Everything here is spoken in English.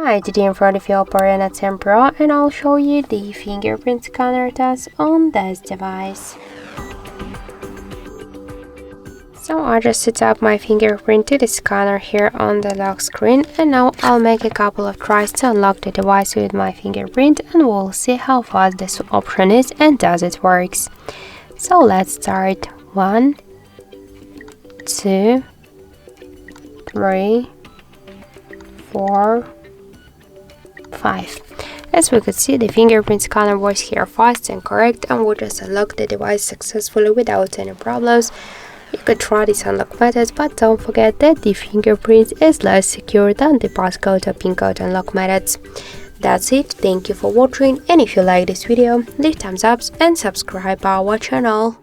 Hi, today in front of you OPPO Reno 10 Pro, and I'll show you the fingerprint scanner test on this device. So I just set up my fingerprint to the scanner here on the lock screen, and now I'll make a couple of tries to unlock the device with my fingerprint, and we'll see how fast this option is and does it works. So let's start. 1, 2, 3, 4, 5. As we could see, the fingerprint scanner was here fast and correct, and we just unlocked the device successfully without any problems. You could try this unlock method, but don't forget that the fingerprint is less secure than the passcode or pin code unlock methods. That's it, thank you for watching, and if you like this video, leave thumbs up and subscribe our channel.